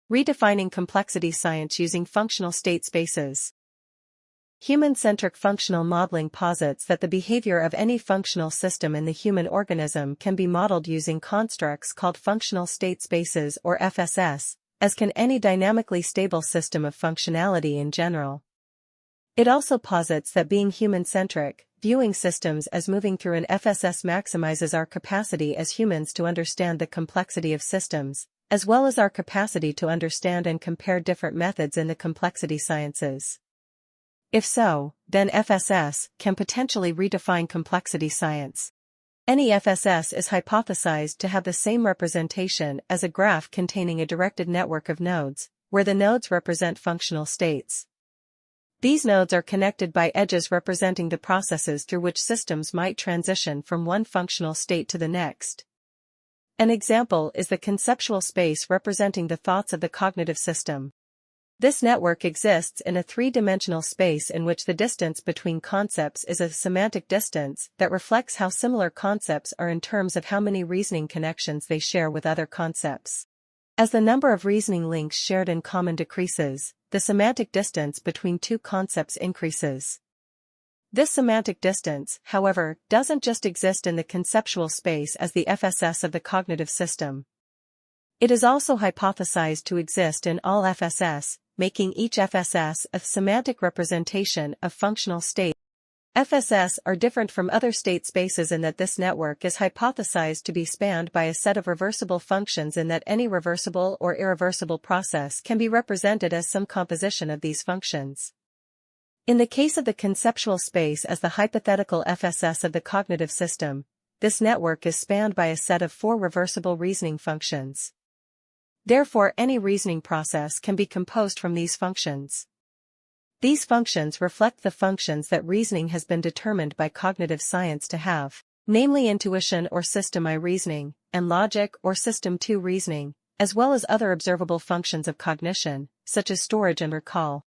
Redefining complexity science using functional state spaces. Human-centric functional modeling posits that the behavior of any functional system in the human organism can be modeled using constructs called functional state spaces or FSS, as can any dynamically stable system of functionality in general. It also posits that being human-centric, viewing systems as moving through an FSS maximizes our capacity as humans to understand the complexity of systems, as well as our capacity to understand and compare different methods in the complexity sciences. If so, then FSS can potentially redefine complexity science. Any FSS is hypothesized to have the same representation as a graph containing a directed network of nodes, where the nodes represent functional states. These nodes are connected by edges representing the processes through which systems might transition from one functional state to the next. An example is the conceptual space representing the thoughts of the cognitive system. This network exists in a three-dimensional space in which the distance between concepts is a semantic distance that reflects how similar concepts are in terms of how many reasoning connections they share with other concepts. As the number of reasoning links shared in common decreases, the semantic distance between two concepts increases. This semantic distance, however, doesn't just exist in the conceptual space as the FSS of the cognitive system. It is also hypothesized to exist in all FSS, making each FSS a semantic representation of functional state. FSS are different from other state spaces in that this network is hypothesized to be spanned by a set of reversible functions in that any reversible or irreversible process can be represented as some composition of these functions. In the case of the conceptual space as the hypothetical FSS of the cognitive system, this network is spanned by a set of four reversible reasoning functions. Therefore, any reasoning process can be composed from these functions. These functions reflect the functions that reasoning has been determined by cognitive science to have, namely intuition or system I reasoning, and logic or system 2 reasoning, as well as other observable functions of cognition, such as storage and recall.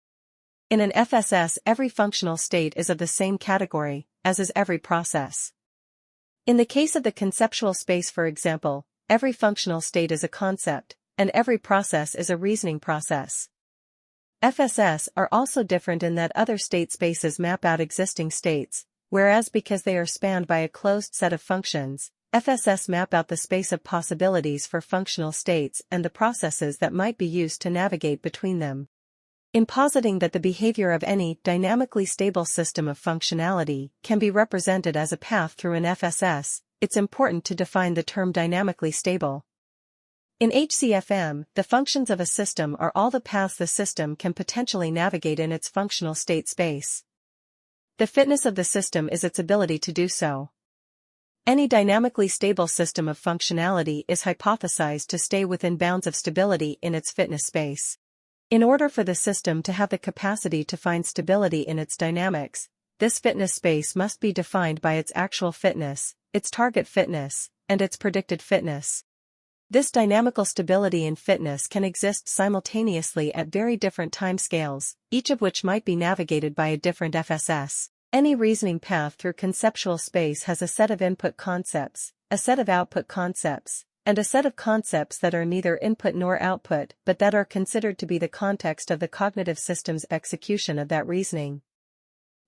In an FSS, every functional state is of the same category, as is every process. In the case of the conceptual space, for example, every functional state is a concept, and every process is a reasoning process. FSS are also different in that other state spaces map out existing states, whereas because they are spanned by a closed set of functions, FSS map out the space of possibilities for functional states and the processes that might be used to navigate between them. In positing that the behavior of any dynamically stable system of functionality can be represented as a path through an FSS, it's important to define the term dynamically stable. In HCFM, the functions of a system are all the paths the system can potentially navigate in its functional state space. The fitness of the system is its ability to do so. Any dynamically stable system of functionality is hypothesized to stay within bounds of stability in its fitness space. In order for the system to have the capacity to find stability in its dynamics, this fitness space must be defined by its actual fitness, its target fitness, and its predicted fitness. This dynamical stability and fitness can exist simultaneously at very different timescales, each of which might be navigated by a different FSS. Any reasoning path through conceptual space has a set of input concepts, a set of output concepts, and a set of concepts that are neither input nor output but that are considered to be the context of the cognitive system's execution of that reasoning.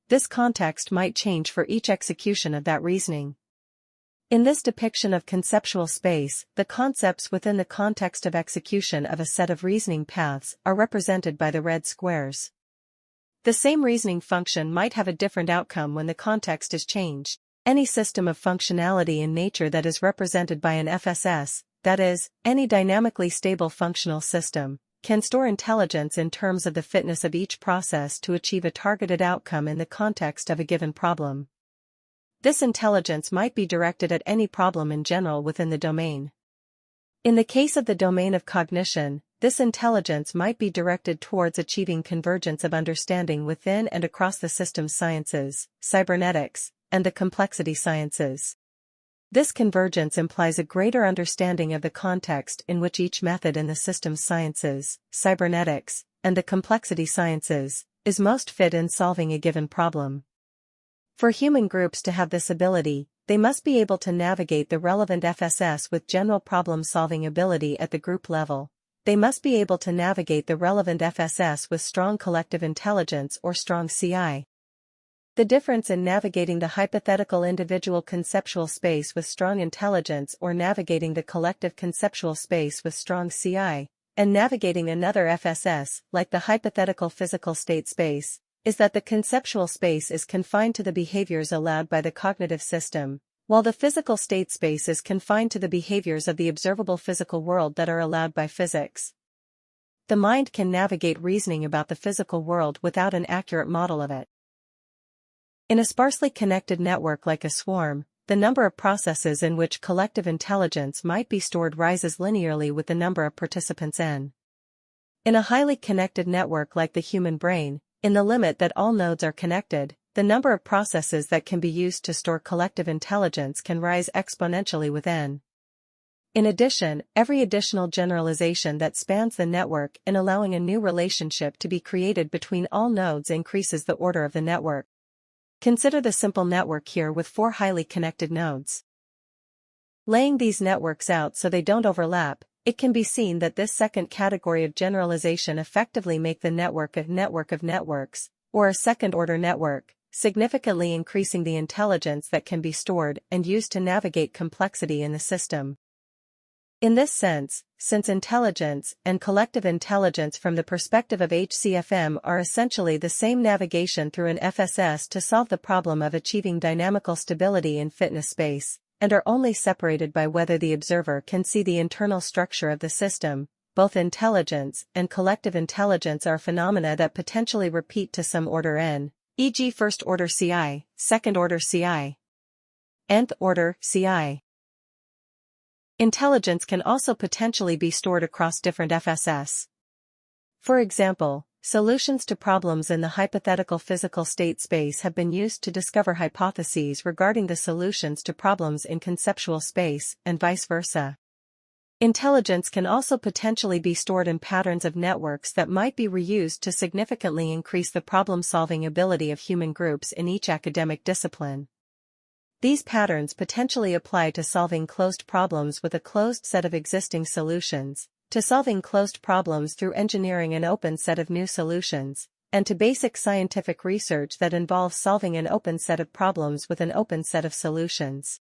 This context might change for each execution of that reasoning. In this depiction of conceptual space, the concepts within the context of execution of a set of reasoning paths are represented by the red squares. The same reasoning function might have a different outcome when the context is changed. Any system of functionality in nature that is represented by an FSS, that is, any dynamically stable functional system, can store intelligence in terms of the fitness of each process to achieve a targeted outcome in the context of a given problem. This intelligence might be directed at any problem in general within the domain. In the case of the domain of cognition, this intelligence might be directed towards achieving convergence of understanding within and across the systems sciences, cybernetics, and the complexity sciences. This convergence implies a greater understanding of the context in which each method in the systems sciences, cybernetics, and the complexity sciences, is most fit in solving a given problem. For human groups to have this ability, they must be able to navigate the relevant FSS with general problem-solving ability at the group level, they must be able to navigate the relevant FSS with strong collective intelligence or strong CI. The difference in navigating the hypothetical individual conceptual space with strong intelligence or navigating the collective conceptual space with strong CI, and navigating another FSS, like the hypothetical physical state space, is that the conceptual space is confined to the behaviors allowed by the cognitive system, while the physical state space is confined to the behaviors of the observable physical world that are allowed by physics. The mind can navigate reasoning about the physical world without an accurate model of it. In a sparsely connected network like a swarm, the number of processes in which collective intelligence might be stored rises linearly with the number of participants n. In a highly connected network like the human brain, in the limit that all nodes are connected, the number of processes that can be used to store collective intelligence can rise exponentially with n. In addition, every additional generalization that spans the network in allowing a new relationship to be created between all nodes increases the order of the network. Consider the simple network here with 4 highly connected nodes. Laying these networks out so they don't overlap, it can be seen that this second category of generalization effectively make the network a network of networks, or a second-order network, significantly increasing the intelligence that can be stored and used to navigate complexity in the system. In this sense, since intelligence and collective intelligence from the perspective of HCFM are essentially the same navigation through an FSS to solve the problem of achieving dynamical stability in fitness space, and are only separated by whether the observer can see the internal structure of the system, both intelligence and collective intelligence are phenomena that potentially repeat to some order n, e.g. first-order CI, second-order CI, nth-order CI. Intelligence can also potentially be stored across different FSS. For example, solutions to problems in the hypothetical physical state space have been used to discover hypotheses regarding the solutions to problems in conceptual space, and vice versa. Intelligence can also potentially be stored in patterns of networks that might be reused to significantly increase the problem-solving ability of human groups in each academic discipline. These patterns potentially apply to solving closed problems with a closed set of existing solutions, to solving closed problems through engineering an open set of new solutions, and to basic scientific research that involves solving an open set of problems with an open set of solutions.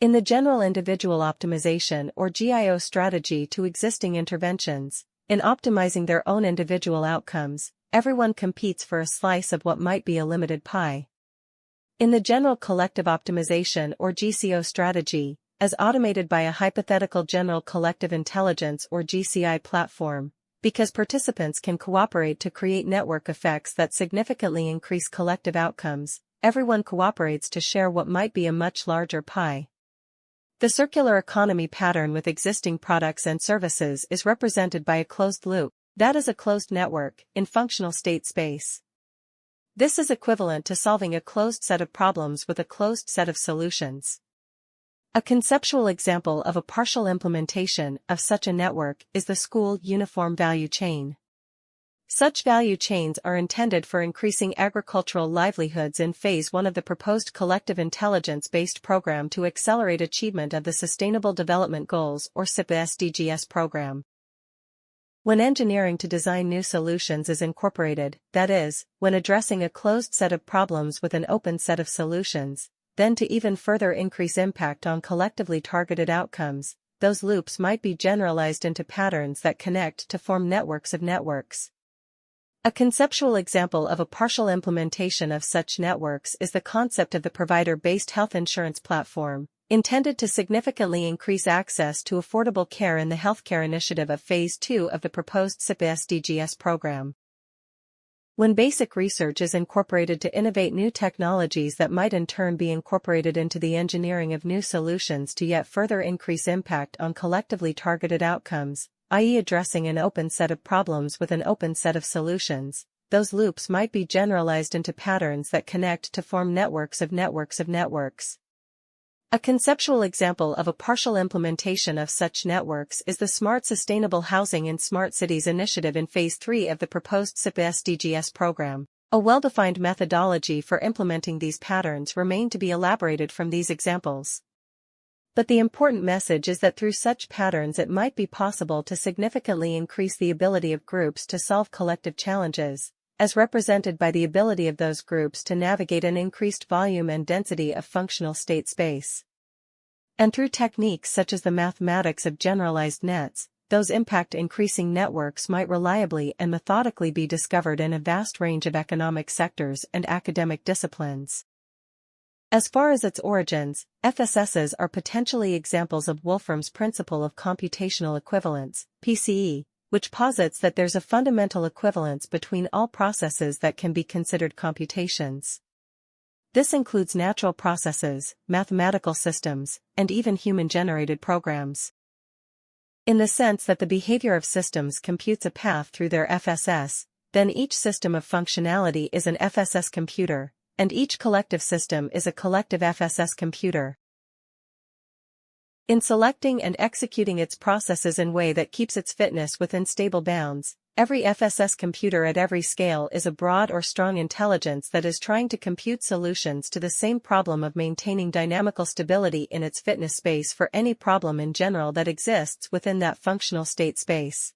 In the general individual optimization or GIO strategy to existing interventions, in optimizing their own individual outcomes, everyone competes for a slice of what might be a limited pie. In the general collective optimization or GCO strategy, as automated by a hypothetical general collective intelligence or GCI platform, because participants can cooperate to create network effects that significantly increase collective outcomes, everyone cooperates to share what might be a much larger pie. The circular economy pattern with existing products and services is represented by a closed loop, that is a closed network, in functional state space. This is equivalent to solving a closed set of problems with a closed set of solutions. A conceptual example of a partial implementation of such a network is the school uniform value chain. Such value chains are intended for increasing agricultural livelihoods in Phase 1 of the proposed collective intelligence-based program to accelerate achievement of the Sustainable Development Goals or SIPA SDGs program. When engineering to design new solutions is incorporated, that is, when addressing a closed set of problems with an open set of solutions, then to even further increase impact on collectively targeted outcomes, those loops might be generalized into patterns that connect to form networks of networks. A conceptual example of a partial implementation of such networks is the concept of the provider-based health insurance platform, intended to significantly increase access to affordable care in the healthcare initiative of Phase 2 of the proposed SIPA SDGs program. When basic research is incorporated to innovate new technologies that might in turn be incorporated into the engineering of new solutions to yet further increase impact on collectively targeted outcomes, i.e. addressing an open set of problems with an open set of solutions, those loops might be generalized into patterns that connect to form networks of networks of networks. A conceptual example of a partial implementation of such networks is the Smart Sustainable Housing in Smart Cities initiative in Phase 3 of the proposed SIPA SDGs program. A well-defined methodology for implementing these patterns remain to be elaborated from these examples. But the important message is that through such patterns it might be possible to significantly increase the ability of groups to solve collective challenges, as represented by the ability of those groups to navigate an increased volume and density of functional state space. And through techniques such as the mathematics of generalized nets, those impact increasing networks might reliably and methodically be discovered in a vast range of economic sectors and academic disciplines. As far as its origins, FSSs are potentially examples of Wolfram's principle of computational equivalence, PCE, which posits that there's a fundamental equivalence between all processes that can be considered computations. This includes natural processes, mathematical systems, and even human-generated programs. In the sense that the behavior of systems computes a path through their FSS, then each system of functionality is an FSS computer, and each collective system is a collective FSS computer. In selecting and executing its processes in a way that keeps its fitness within stable bounds, every FSS computer at every scale is a broad or strong intelligence that is trying to compute solutions to the same problem of maintaining dynamical stability in its fitness space for any problem in general that exists within that functional state space.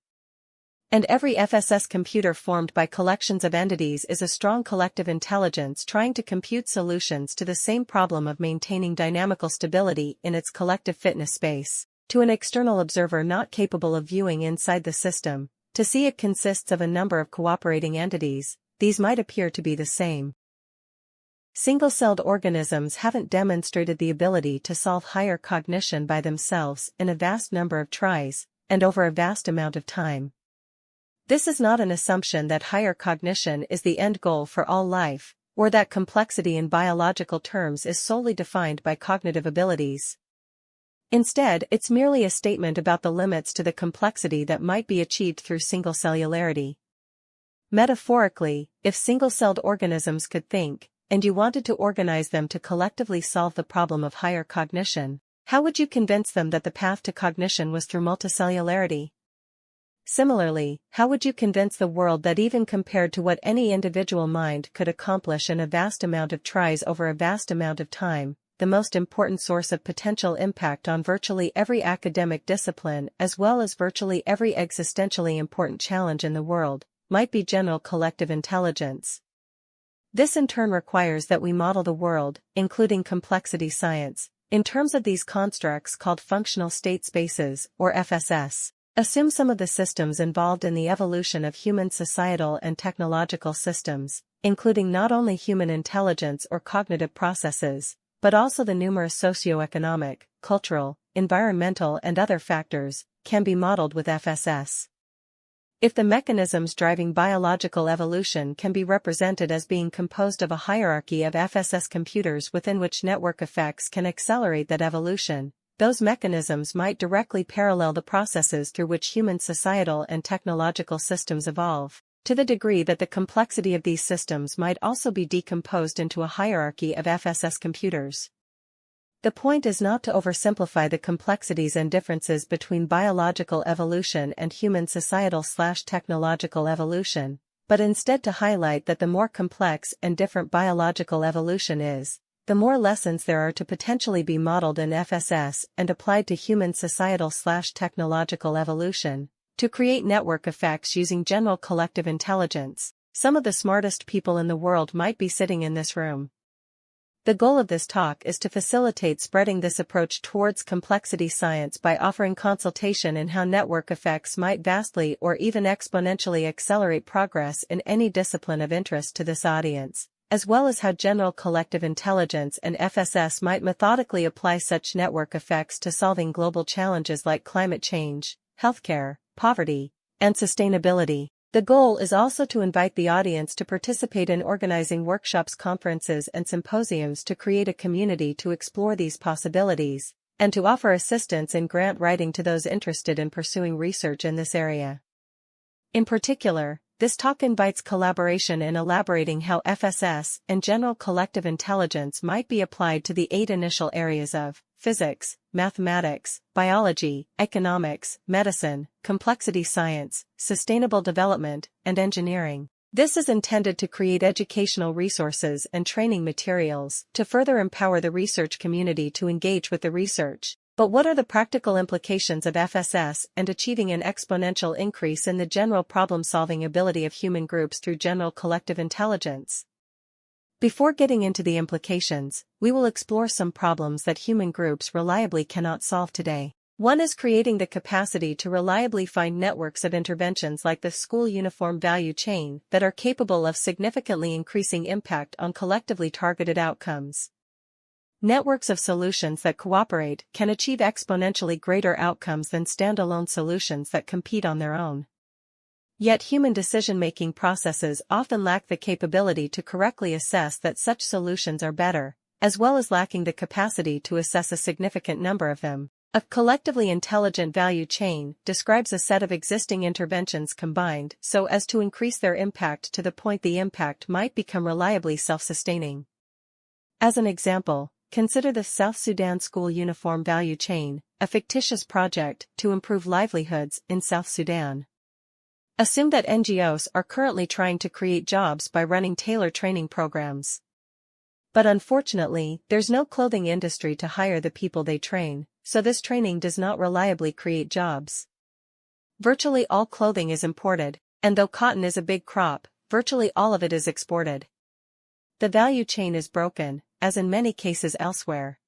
And every FSS computer formed by collections of entities is a strong collective intelligence trying to compute solutions to the same problem of maintaining dynamical stability in its collective fitness space. To an external observer not capable of viewing inside the system, to see it consists of a number of cooperating entities, these might appear to be the same. Single-celled organisms haven't demonstrated the ability to solve higher cognition by themselves in a vast number of tries, and over a vast amount of time. This is not an assumption that higher cognition is the end goal for all life, or that complexity in biological terms is solely defined by cognitive abilities. Instead, it's merely a statement about the limits to the complexity that might be achieved through single cellularity. Metaphorically, if single-celled organisms could think, and you wanted to organize them to collectively solve the problem of higher cognition, how would you convince them that the path to cognition was through multicellularity? Similarly, how would you convince the world that even compared to what any individual mind could accomplish in a vast amount of tries over a vast amount of time, the most important source of potential impact on virtually every academic discipline as well as virtually every existentially important challenge in the world, might be general collective intelligence? This in turn requires that we model the world, including complexity science, in terms of these constructs called functional state spaces, or FSS. Assume some of the systems involved in the evolution of human societal and technological systems, including not only human intelligence or cognitive processes, but also the numerous socio-economic, cultural, environmental and other factors, can be modeled with FSS. If the mechanisms driving biological evolution can be represented as being composed of a hierarchy of FSS computers within which network effects can accelerate that evolution, those mechanisms might directly parallel the processes through which human societal and technological systems evolve, to the degree that the complexity of these systems might also be decomposed into a hierarchy of FSS computers. The point is not to oversimplify the complexities and differences between biological evolution and human societal/technological evolution, but instead to highlight that the more complex and different biological evolution is, the more lessons there are to potentially be modeled in FSS and applied to human societal/technological evolution, to create network effects using general collective intelligence. Some of the smartest people in the world might be sitting in this room. The goal of this talk is to facilitate spreading this approach towards complexity science by offering consultation in how network effects might vastly or even exponentially accelerate progress in any discipline of interest to this audience, as well as how general collective intelligence and FSS might methodically apply such network effects to solving global challenges like climate change, healthcare, poverty, and sustainability. The goal is also to invite the audience to participate in organizing workshops, conferences, and symposiums to create a community to explore these possibilities, and to offer assistance in grant writing to those interested in pursuing research in this area. In particular, this talk invites collaboration in elaborating how FSS and general collective intelligence might be applied to the 8 initial areas of physics, mathematics, biology, economics, medicine, complexity science, sustainable development, and engineering. This is intended to create educational resources and training materials to further empower the research community to engage with the research, But what are the practical implications of FSS and achieving an exponential increase in the general problem-solving ability of human groups through general collective intelligence? Before getting into the implications, we will explore some problems that human groups reliably cannot solve today. One is creating the capacity to reliably find networks of interventions like the school uniform value chain that are capable of significantly increasing impact on collectively targeted outcomes. Networks of solutions that cooperate can achieve exponentially greater outcomes than standalone solutions that compete on their own. Yet human decision-making processes often lack the capability to correctly assess that such solutions are better, as well as lacking the capacity to assess a significant number of them. A collectively intelligent value chain describes a set of existing interventions combined so as to increase their impact to the point the impact might become reliably self-sustaining. As an example, consider the South Sudan school uniform value chain, a fictitious project to improve livelihoods in South Sudan. Assume that NGOs are currently trying to create jobs by running tailor training programs. But unfortunately, there's no clothing industry to hire the people they train, so this training does not reliably create jobs. Virtually all clothing is imported, and though cotton is a big crop, virtually all of it is exported. The value chain is broken, as in many cases elsewhere.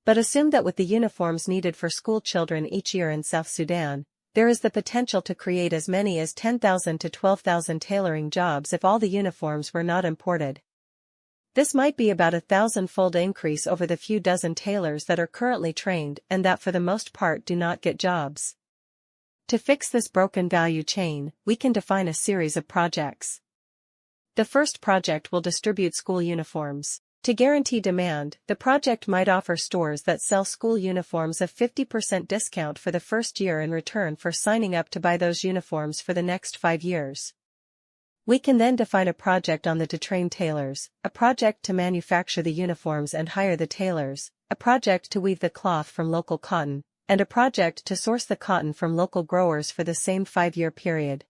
But assume that with the uniforms needed for school children each year in South Sudan, there is the potential to create as many as 10,000 to 12,000 tailoring jobs if all the uniforms were not imported. This might be about a 1,000-fold increase over the few dozen tailors that are currently trained and that for the most part do not get jobs. To fix this broken value chain, we can define a series of projects. The first project will distribute school uniforms. To guarantee demand, the project might offer stores that sell school uniforms a 50% discount for the first year in return for signing up to buy those uniforms for the next 5 years. We can then define a project on to train tailors, a project to manufacture the uniforms and hire the tailors, a project to weave the cloth from local cotton, and a project to source the cotton from local growers for the same 5-year period.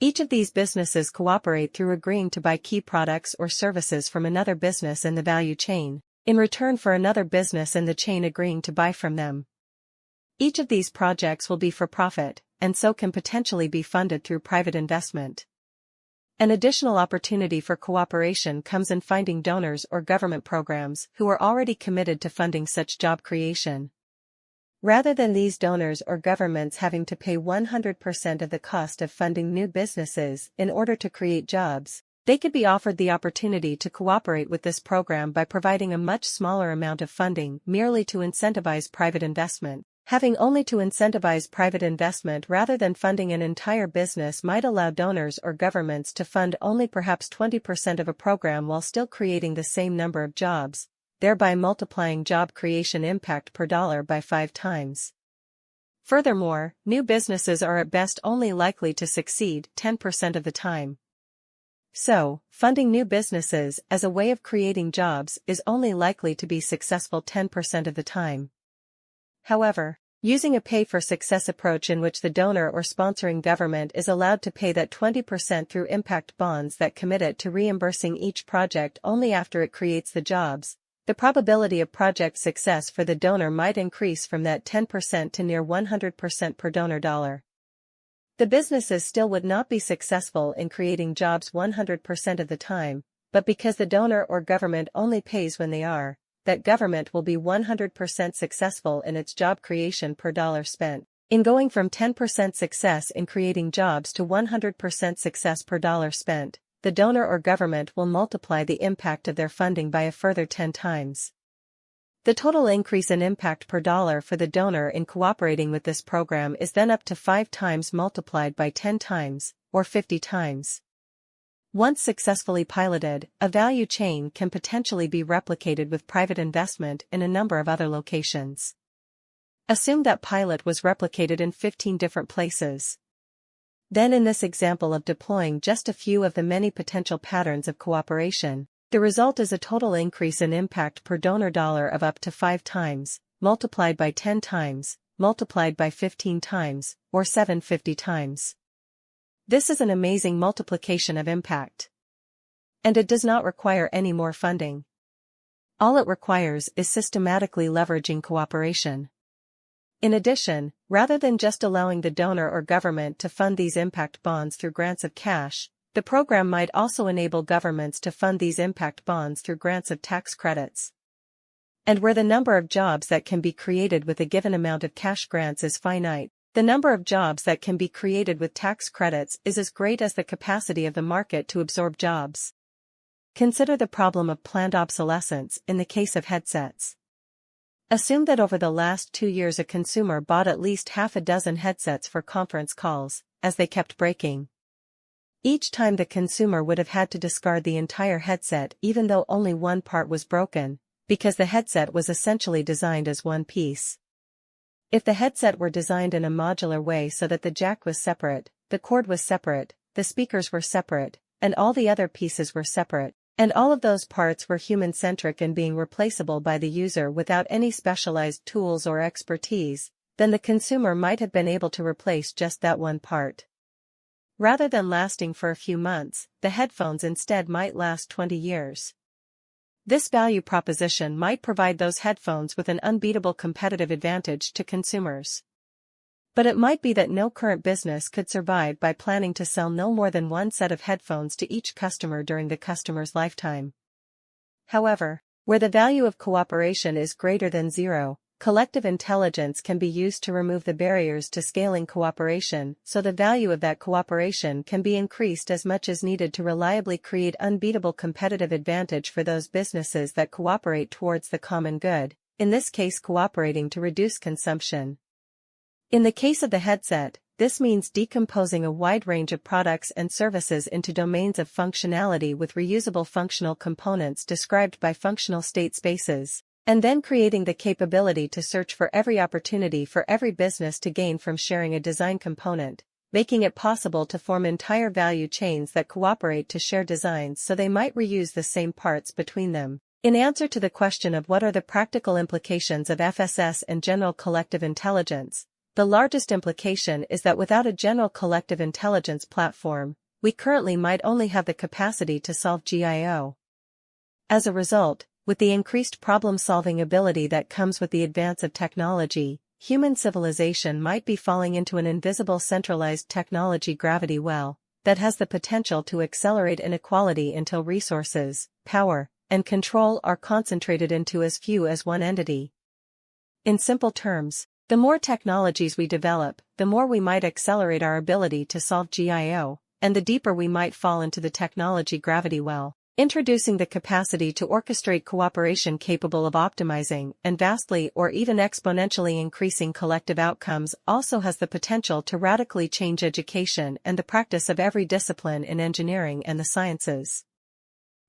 Each of these businesses cooperate through agreeing to buy key products or services from another business in the value chain, in return for another business in the chain agreeing to buy from them. Each of these projects will be for profit, and so can potentially be funded through private investment. An additional opportunity for cooperation comes in finding donors or government programs who are already committed to funding such job creation. Rather than these donors or governments having to pay 100% of the cost of funding new businesses in order to create jobs, they could be offered the opportunity to cooperate with this program by providing a much smaller amount of funding merely to incentivize private investment. Having only to incentivize private investment rather than funding an entire business might allow donors or governments to fund only perhaps 20% of a program while still creating the same number of jobs, thereby multiplying job creation impact per dollar by 5 times. Furthermore, new businesses are at best only likely to succeed 10% of the time. So, funding new businesses as a way of creating jobs is only likely to be successful 10% of the time. However, using a pay-for-success approach in which the donor or sponsoring government is allowed to pay that 20% through impact bonds that commit it to reimbursing each project only after it creates the jobs, the probability of project success for the donor might increase from that 10% to near 100% per donor dollar. The businesses still would not be successful in creating jobs 100% of the time, but because the donor or government only pays when they are, that government will be 100% successful in its job creation per dollar spent. In going from 10% success in creating jobs to 100% success per dollar spent, the donor or government will multiply the impact of their funding by a further 10 times. The total increase in impact per dollar for the donor in cooperating with this program is then up to 5 times multiplied by 10 times, or 50 times. Once successfully piloted, a value chain can potentially be replicated with private investment in a number of other locations. Assume that pilot was replicated in 15 different places. Then in this example of deploying just a few of the many potential patterns of cooperation, the result is a total increase in impact per donor dollar of up to 5 times, multiplied by 10 times, multiplied by 15 times, or 750 times. This is an amazing multiplication of impact. And it does not require any more funding. All it requires is systematically leveraging cooperation. In addition, rather than just allowing the donor or government to fund these impact bonds through grants of cash, the program might also enable governments to fund these impact bonds through grants of tax credits. And where the number of jobs that can be created with a given amount of cash grants is finite, the number of jobs that can be created with tax credits is as great as the capacity of the market to absorb jobs. Consider the problem of planned obsolescence in the case of headsets. Assume that over the last 2 years a consumer bought at least half a dozen headsets for conference calls, as they kept breaking. Each time the consumer would have had to discard the entire headset even though only one part was broken, because the headset was essentially designed as one piece. If the headset were designed in a modular way so that the jack was separate, the cord was separate, the speakers were separate, and all the other pieces were separate, and all of those parts were human-centric and being replaceable by the user without any specialized tools or expertise, then the consumer might have been able to replace just that one part. Rather than lasting for a few months, the headphones instead might last 20 years. This value proposition might provide those headphones with an unbeatable competitive advantage to consumers. But it might be that no current business could survive by planning to sell no more than one set of headphones to each customer during the customer's lifetime. However, where the value of cooperation is greater than zero, collective intelligence can be used to remove the barriers to scaling cooperation, so the value of that cooperation can be increased as much as needed to reliably create unbeatable competitive advantage for those businesses that cooperate towards the common good, in this case cooperating to reduce consumption. In the case of the headset, this means decomposing a wide range of products and services into domains of functionality with reusable functional components described by functional state spaces, and then creating the capability to search for every opportunity for every business to gain from sharing a design component, making it possible to form entire value chains that cooperate to share designs so they might reuse the same parts between them. In answer to the question of what are the practical implications of FSS and general collective intelligence, the largest implication is that without a general collective intelligence platform, we currently might only have the capacity to solve GIO. As a result, with the increased problem-solving ability that comes with the advance of technology, human civilization might be falling into an invisible centralized technology gravity well, that has the potential to accelerate inequality until resources, power, and control are concentrated into as few as one entity. In simple terms, the more technologies we develop, the more we might accelerate our ability to solve GIO, and the deeper we might fall into the technology gravity well. Introducing the capacity to orchestrate cooperation capable of optimizing and vastly or even exponentially increasing collective outcomes also has the potential to radically change education and the practice of every discipline in engineering and the sciences.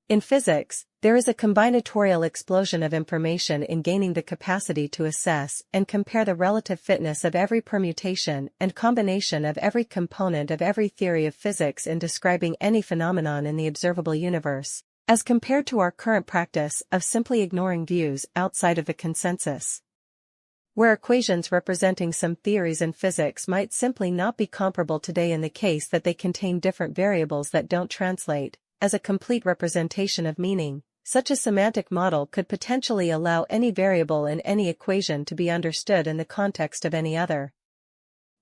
In physics, there is a combinatorial explosion of information in gaining the capacity to assess and compare the relative fitness of every permutation and combination of every component of every theory of physics in describing any phenomenon in the observable universe, as compared to our current practice of simply ignoring views outside of the consensus. Where equations representing some theories in physics might simply not be comparable today in the case that they contain different variables that don't translate as a complete representation of meaning, such a semantic model could potentially allow any variable in any equation to be understood in the context of any other.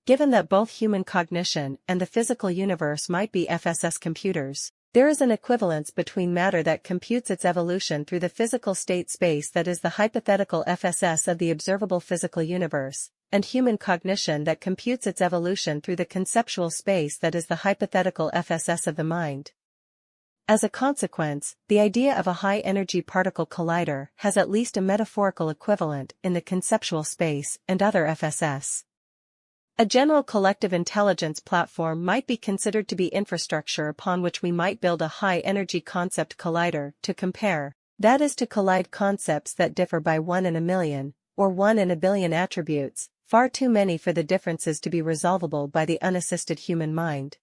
Given that both human cognition and the physical universe might be FSS computers, there is an equivalence between matter that computes its evolution through the physical state space that is the hypothetical FSS of the observable physical universe, and human cognition that computes its evolution through the conceptual space that is the hypothetical FSS of the mind. As a consequence, the idea of a high-energy particle collider has at least a metaphorical equivalent in the conceptual space and other FSS. A general collective intelligence platform might be considered to be infrastructure upon which we might build a high-energy concept collider to compare, that is to collide concepts that differ by 1 in a million, or 1 in a billion attributes, far too many for the differences to be resolvable by the unassisted human mind.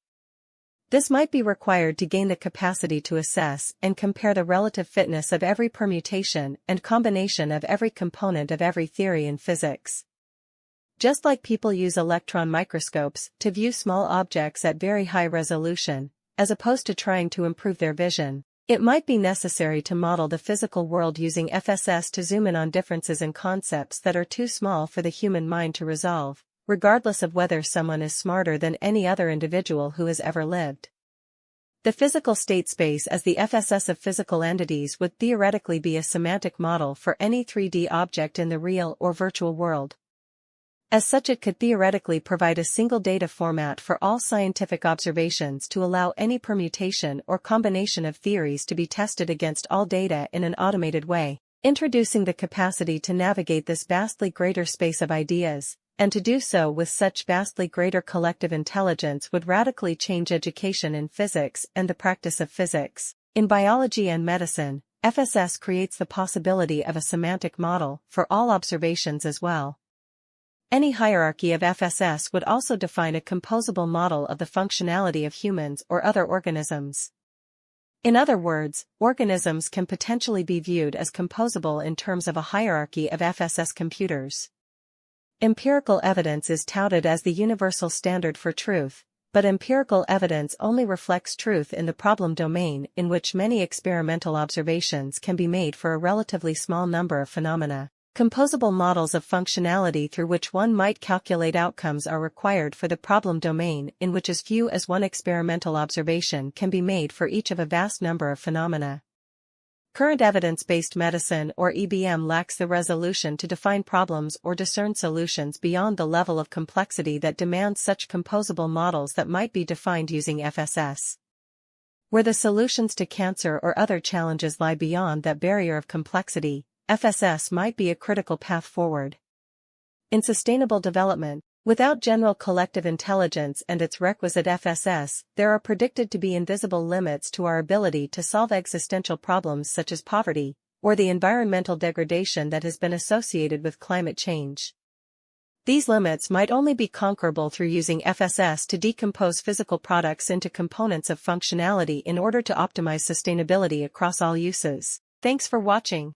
This might be required to gain the capacity to assess and compare the relative fitness of every permutation and combination of every component of every theory in physics. Just like people use electron microscopes to view small objects at very high resolution, as opposed to trying to improve their vision, It might be necessary to model the physical world using FSS to zoom in on differences in concepts that are too small for the human mind to resolve, regardless of whether someone is smarter than any other individual who has ever lived. The physical state space as the FSS of physical entities would theoretically be a semantic model for any 3D object in the real or virtual world. As such, it could theoretically provide a single data format for all scientific observations to allow any permutation or combination of theories to be tested against all data in an automated way, introducing the capacity to navigate this vastly greater space of ideas, and to do so with such vastly greater collective intelligence would radically change education in physics and the practice of physics. In biology and medicine, FSS creates the possibility of a semantic model for all observations as well. Any hierarchy of FSS would also define a composable model of the functionality of humans or other organisms. In other words, organisms can potentially be viewed as composable in terms of a hierarchy of FSS computers. Empirical evidence is touted as the universal standard for truth, but empirical evidence only reflects truth in the problem domain in which many experimental observations can be made for a relatively small number of phenomena. Composable models of functionality through which one might calculate outcomes are required for the problem domain in which as few as one experimental observation can be made for each of a vast number of phenomena. Current evidence-based medicine or EBM lacks the resolution to define problems or discern solutions beyond the level of complexity that demands such composable models that might be defined using FSS. Where the solutions to cancer or other challenges lie beyond that barrier of complexity, FSS might be a critical path forward. In sustainable development, without general collective intelligence and its requisite FSS, there are predicted to be invisible limits to our ability to solve existential problems such as poverty, or the environmental degradation that has been associated with climate change. These limits might only be conquerable through using FSS to decompose physical products into components of functionality in order to optimize sustainability across all uses. Thanks for watching.